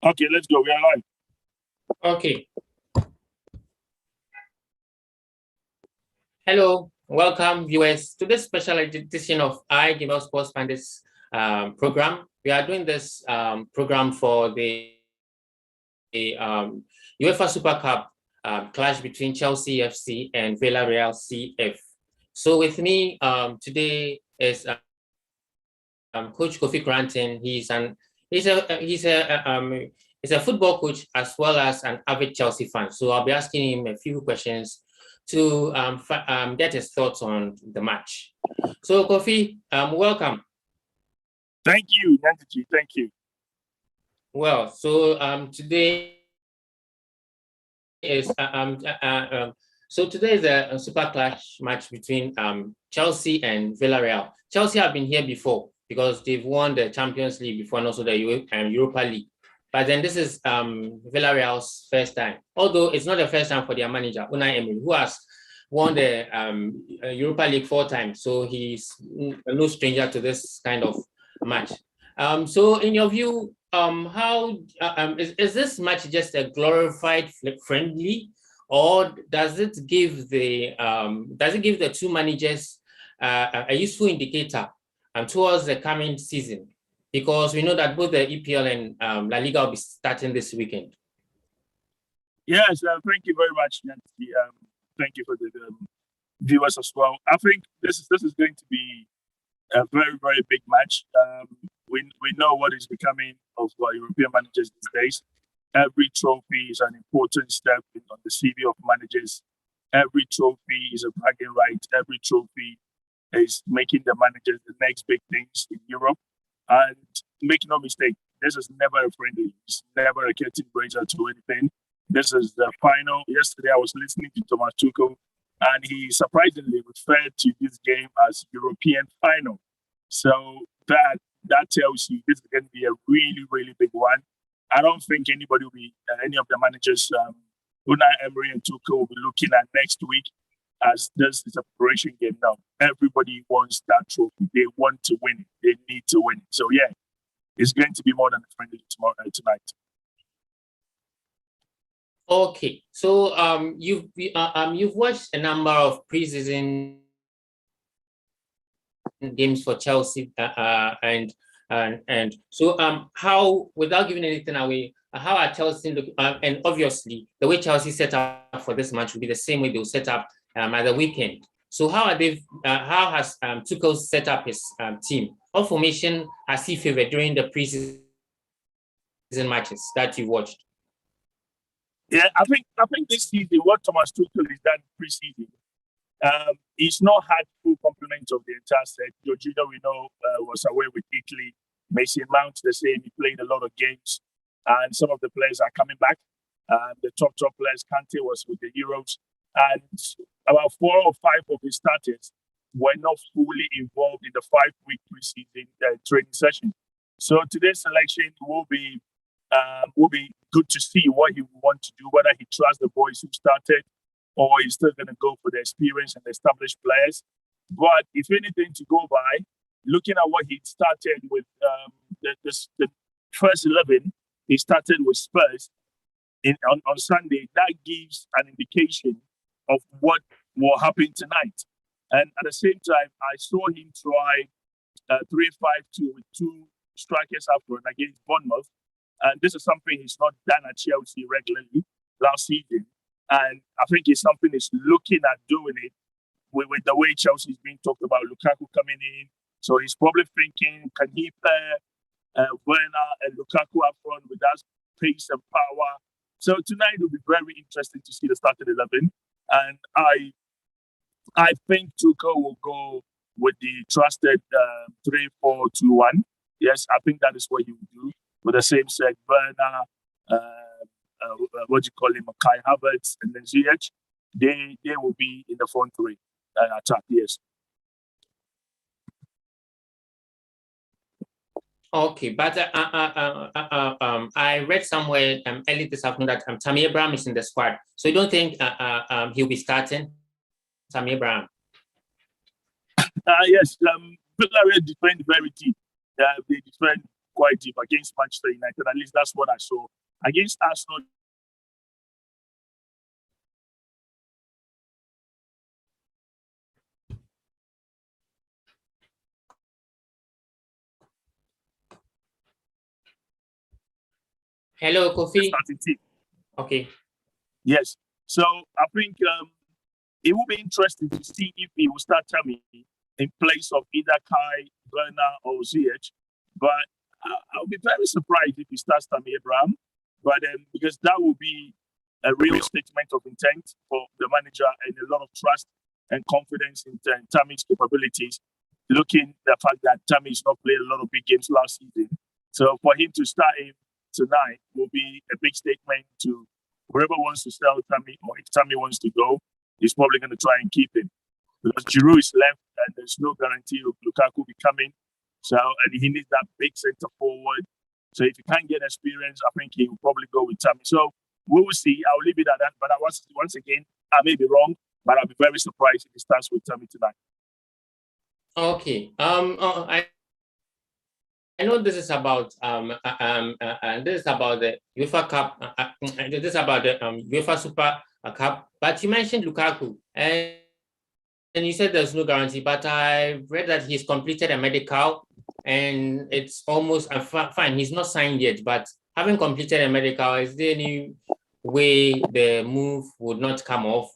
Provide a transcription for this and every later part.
Okay, let's go. We are live. Okay. Hello, welcome viewers to this special edition of iGimel Sports Pandits program. We are doing this program for the UEFA Super Cup clash between Chelsea FC and Villarreal CF. So with me today is Coach Kofi Granton. He's a football coach as well as an avid Chelsea fan. So I'll be asking him a few questions to get his thoughts on the match. So Kofi, welcome. Thank you, Nancy. Thank you. Well, so today is today is a super clash match between Chelsea and Villarreal. Chelsea have been here before because they've won the Champions League before and also the Europa League. But then this is Villarreal's first time, although it's not the first time for their manager, Unai Emery, who has won the Europa League 4 times. So he's no stranger to this kind of match. So in your view, how is this match just a glorified friendly, or does it give the two managers a useful indicator towards the coming season? Because we know that both the EPL and La Liga will be starting this weekend. Yes, thank you very much, Nancy. Thank you for the viewers as well. I think this is going to be a very, very big match. We know what is becoming of European managers these days. Every trophy is an important step on the CV of managers. Every trophy is a bragging right. Every trophy is making the managers the next big things in Europe. And make no mistake, this is never a friendly. It's never a curtain raiser to anything. This is the final. Yesterday, I was listening to Thomas Tuchel, and he surprisingly referred to this game as European final. So that tells you this is going to be a really, really big one. I don't think anybody will be, any of the managers, Unai Emery and Tuchel will be looking at next week as this is a preparation game now. Everybody wants that trophy. They want to win it. They need to win it. So yeah, it's going to be more than a friendly tonight. Okay, so you've watched a number of preseason games for Chelsea, and so how, without giving anything away, how are Chelsea look? And obviously, the way Chelsea set up for this match will be the same way they'll set up at the weekend. So how are they? How has Tuchel set up his team? What formation has he favored during the preseason matches that you watched? Yeah, I think this season what Thomas Tuchel has done preseason, he's not had full complement of the entire set. Jorginho, we know, was away with Italy. Mason Mount, the same. He played a lot of games, and some of the players are coming back. The top players, Kante was with the Euros, and about 4 or 5 of his starters were not fully involved in the 5-week preseason training session. So today's selection will be good to see what he wants to do, whether he trusts the boys who started or he's still going to go for the experience and established players. But if anything to go by, looking at what he started with the first 11, he started with Spurs on Sunday. That gives an indication of what will happen tonight. And at the same time, I saw him try 3-5-2 with 2 strikers up front against Bournemouth. And this is something he's not done at Chelsea regularly last season. And I think it's something he's looking at doing it with the way Chelsea is being talked about, Lukaku coming in. So he's probably thinking, can he play Werner and Lukaku up front with that pace and power? So tonight will be very interesting to see the starting 11. And I think Tuchel will go with the trusted 3-4-2-1. Yes, I think that is what he will do. With the same set, Werner, what do you call him, Kai Havertz, and then Ziyech, they will be in the front 3 attack. Yes. Okay, but I read somewhere early this afternoon that Tammy Abraham is in the squad. So you don't think he'll be starting, Tammy Abraham? Yes, Villarreal defend very deep. They defend quite deep against Manchester United. At least that's what I saw. Against Arsenal, Hello, Kofi. starting team. Okay. Yes. So I think it will be interesting to see if he will start Tammy in place of either Kai, Werner, or Ziyech. But I'll be very surprised if he starts Tammy Abraham. But because that will be a real statement of intent for the manager and a lot of trust and confidence in Tammy's capabilities. Looking the fact that Tammy's not played a lot of big games last season, so for him to start him tonight will be a big statement to whoever wants to sell Tammy, or if Tammy wants to go, he's probably going to try and keep him because Giroud is left and there's no guarantee of Lukaku becoming. So, and he needs that big center forward. So if he can't get experience, I think he will probably go with Tammy. So we will see. I'll leave it at that. But once again, I may be wrong, but I'll be very surprised if he starts with Tammy tonight. Okay. I know this is about this is about the UEFA Cup. This is about the UEFA Super Cup. But you mentioned Lukaku, and you said there's no guarantee. But I read that he's completed a medical, and it's almost fine. He's not signed yet, but having completed a medical, is there any way the move would not come off?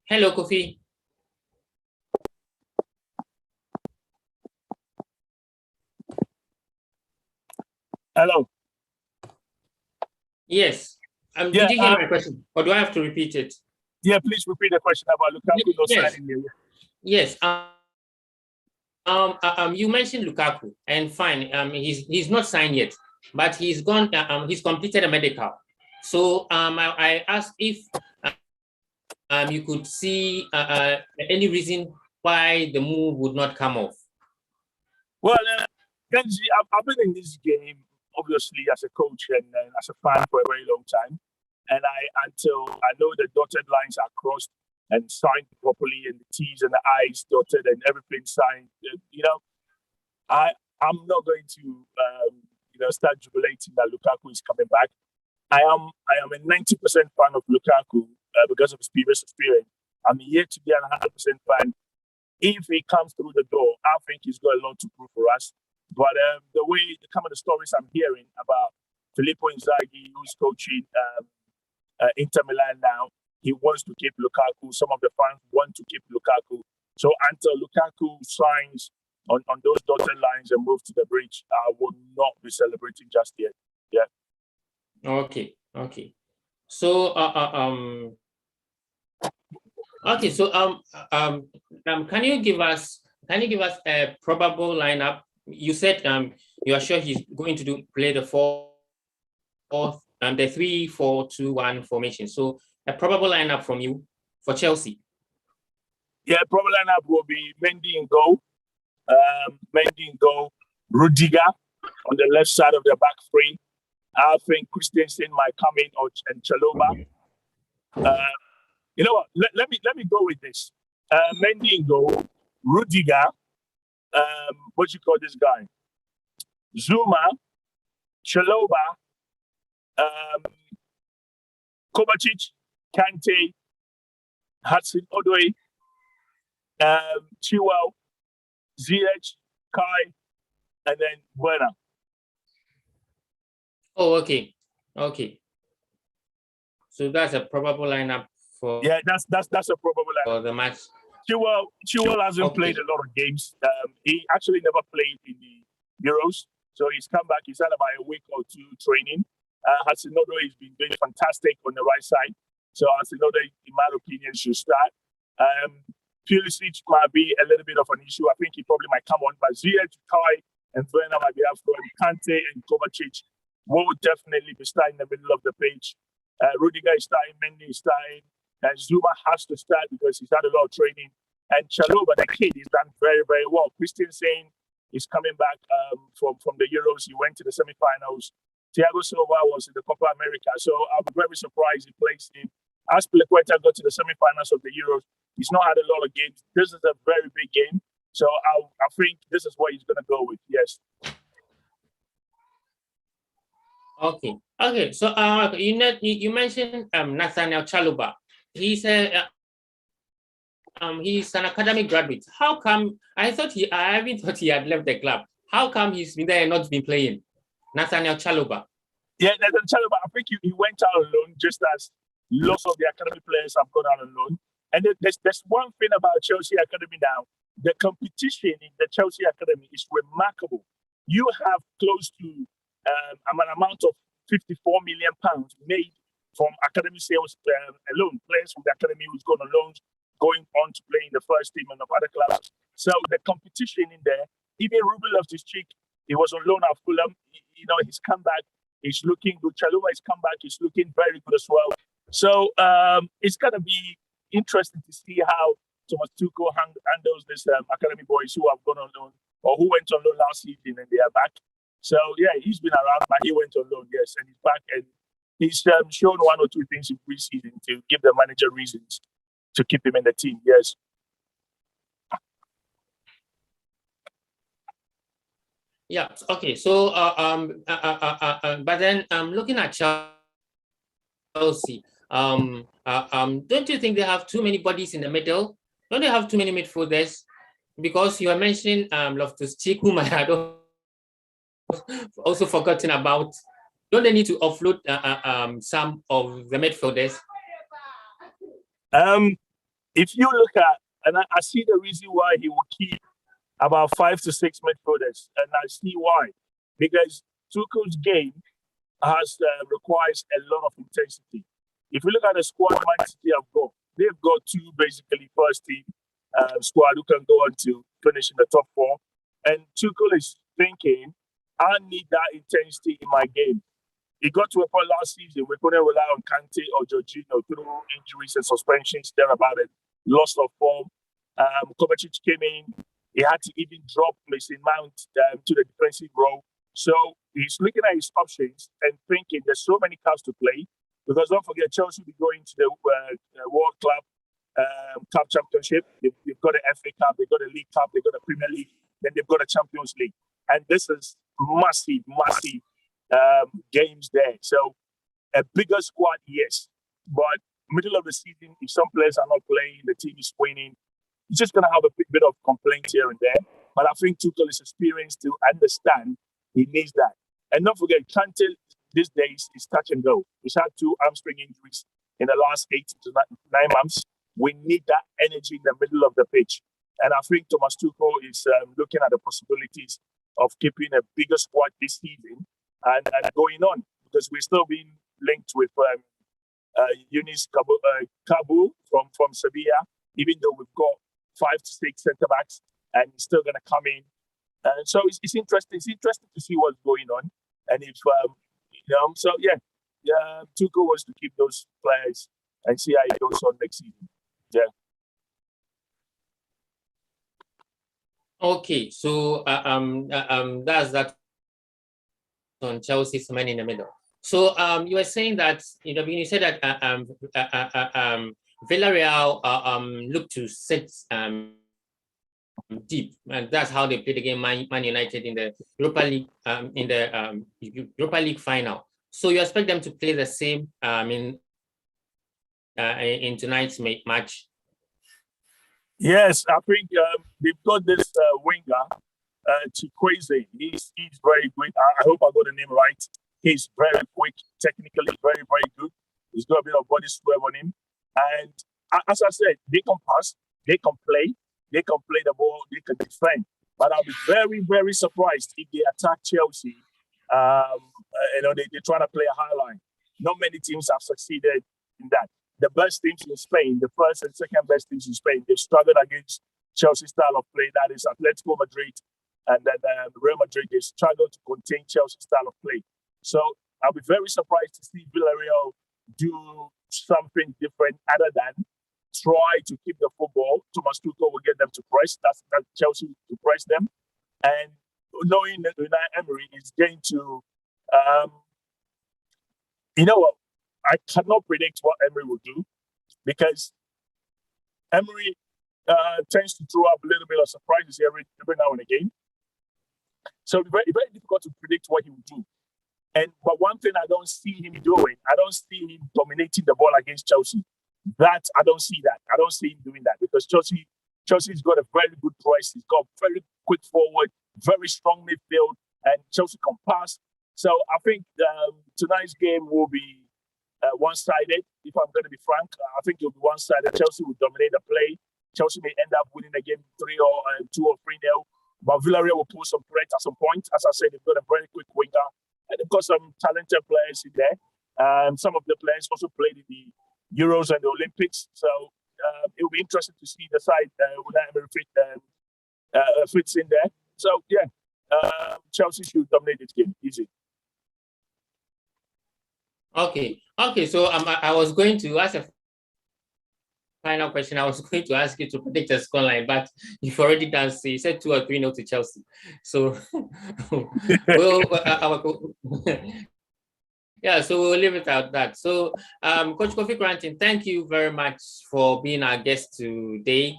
Hello, Kofi. Hello. Yes. Did you hear my question, or do I have to repeat it? Yeah, please repeat the question about Lukaku not Yes. signing here. Yes. You mentioned Lukaku, and fine. He's not signed yet, but he's gone. He's completed a medical. So I asked if you could see any reason why the move would not come off. Well, Genji, I've been in this game obviously as a coach and as a fan for a very long time, and until I know the dotted lines are crossed and signed properly, and the T's and the I's dotted and everything signed. I'm not going to start jubilating that Lukaku is coming back. I am a 90% fan of Lukaku because of his previous experience. I'm yet to be a 100% fan. If he comes through the door, I think he's got a lot to prove for us. But some of the stories I'm hearing about Filippo Inzaghi, who's coaching Inter Milan now, he wants to keep Lukaku. Some of the fans want to keep Lukaku. So until Lukaku signs on those dotted lines and move to the bridge, I will not be celebrating just yet. Yeah. Okay. So okay. So can you give us a probable lineup? You said you are sure he's going to play the 3-4-2-1 formation. So a probable lineup from you for Chelsea. Yeah, probable lineup will be Mendy in goal. Rudiger on the left side of the back three. I think Christensen might come in and Chalobah. You know what? Let me go with this. Mendy in goal, Rudiger. What you call this guy? Zuma, Chalobah, Kovacic, Kante, Hudson-Odoi, Chilwell, Ziyech, Kai, and then Werner. Oh, okay. So that's a probable lineup for. Yeah, that's a probable lineup for the match. Chilwell hasn't played a lot of games. He actually never played in the Euros, so he's come back. He's had about a week or two training. Hudson-Odoi has been doing fantastic on the right side, so Hudson-Odoi, in my opinion, should start. Pulisic might be a little bit of an issue. I think he probably might come on, but Ziyech, Kai, and Werner might be up front. Kante and Kovacic will definitely be starting in the middle of the page. Rudiger is starting, Mendy is starting, and Zuma has to start because he's had a lot of training. And Chalobah, the kid, he's done very, very well. Christensen is coming back from the Euros. He went to the semifinals. Thiago Silva was in the Copa America, so I'm very surprised he plays him Aspilicueta got to the semi-finals of the Euros. He's not had a lot of games. This is a very big game. So I think this is what he's going to go with. Yes. Okay. Okay. So you mentioned Nathaniel Chaluba. He's an academic graduate. How come? I even thought he had left the club. How come he's been there and not been playing? Nathaniel Chaluba. Yeah, Nathaniel Chaluba. I think he went out on loan, just as lots of the academy players have gone out on loan. And there's one thing about Chelsea Academy now. The competition in the Chelsea Academy is remarkable. You have close to an amount of £54 million made from academy sales alone. Players from the academy who's gone on loans, going on to play in the first team and of other clubs. So the competition in there, even Ruben Loftus-Cheek, he was on loan at Fulham. He's come back. He's looking good. Chaluba has come back. He's looking very good as well. So it's going to be interesting to see how Thomas Tuchel handles this academy boys who have gone on loan or who went on loan last season and they are back. So, yeah, he's been around, but he went on loan, yes, and he's back. And he's shown one or two things in pre-season to give the manager reasons to keep him in the team, yes. Yeah, okay. So, but then looking at Chelsea, don't you think they have too many bodies in the middle? Don't they have too many midfielders? Because you are mentioning Loftus-Cheek, whom I had also forgotten about. Don't they need to offload some of the midfielders? If you look at, and I see the reason why he will keep about 5 to 6 midfielders, and I see why. Because Tuchel's game requires a lot of intensity. If you look at the squad Man City have got, they've got two basically first team squad who can go on to finish in the top 4. And Tuchel is thinking, I need that intensity in my game. It got to a point last season we couldn't rely on Kante or Jorginho through injuries and suspensions thereabout it. Loss of form. Kovacic came in. He had to even drop Mason Mount to the defensive role. So he's looking at his options and thinking there's so many cards to play. Because don't forget, Chelsea will be going to the World Club Cup Championship. They've got the FA Cup, they've got the League Cup, they've got the Premier League, then they've got the Champions League. And this is massive games there. So a bigger squad, yes. But middle of the season, if some players are not playing, the team is winning, he's just going to have a bit of complaints here and there. But I think Tuchel is experienced to understand he needs that. And don't forget, Kante these days is touch and go. He's had 2 hamstring injuries in the last 8 to 9 months. We need that energy in the middle of the pitch. And I think Thomas Tuchel is looking at the possibilities of keeping a bigger squad this season and going on, because we're still being linked with Yunis Kabul from Sevilla, even though we've got 5 to 6 centre backs, and he's still going to come in. And so it's interesting. It's interesting to see what's going on, and if so Tuchel wants to keep those players and see how it goes on next season. Yeah. Okay, so that's that on Chelsea's man in the middle. So you were saying that you said that Villarreal look to sit deep, and that's how they played against Man United in the Europa League Europa League final. So you expect them to play the same in tonight's match? Yes, I think they've got this winger, Chikwueze. He's very good. I hope I got the name right. He's very quick, technically very, very good. He's got a bit of body swell on him. And as I said, they can pass, they can play the ball, they can defend. But I'll be very, very surprised if they attack Chelsea. They're trying to play a high line. Not many teams have succeeded in that. The best teams in Spain, the first and second best teams in Spain, they've struggled against Chelsea's style of play. That is Atletico Madrid and then Real Madrid. They struggled to contain Chelsea's style of play. So I'll be very surprised to see Villarreal do something different other than try to keep the football. Thomas Tuchel will get them to press. That's Chelsea to press them. And knowing that Unai Emery is going to, you know what? I cannot predict what Emery will do, because Emery tends to throw up a little bit of surprises every now and again. So it's very, very difficult to predict what he will do. But one thing I don't see him doing, I don't see him dominating the ball against Chelsea. I don't see that. I don't see him doing that because Chelsea's got a very good press. He's got very quick forward, very strong midfield, and Chelsea can pass. So I think tonight's game will be one-sided. If I'm going to be frank, I think it'll be one-sided. Chelsea will dominate the play. Chelsea may end up winning the game 2 or 3-0. But Villarreal will pull some threat at some point. As I said, they've got a very quick winger. And they've got some talented players in there. Some of the players also played in the Euros and the Olympics. So it will be interesting to see the side when Emery fits in there. So, yeah, Chelsea should dominate this game. Easy. Okay. So I was going to ask a final question. I was going to ask you to predict the scoreline, but you've already done so. You said 2 or 3-0 to Chelsea. So, yeah, so we'll leave it at that. So, Coach Kofi Granting, thank you very much for being our guest today.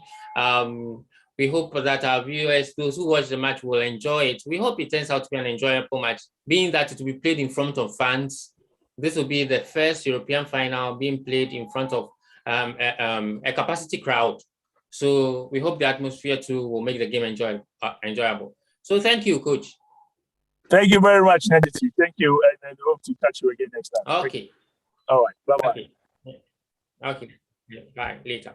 We hope that our viewers, those who watch the match, will enjoy it. We hope it turns out to be an enjoyable match, being that it will be played in front of fans. This will be the first European final being played in front of a capacity crowd. So we hope the atmosphere too will make the game enjoyable. So thank you, Coach. Thank you very much, Nedity. Thank you, and I hope to catch you again next time. Okay. All right. Bye-bye. Okay. Bye. Later.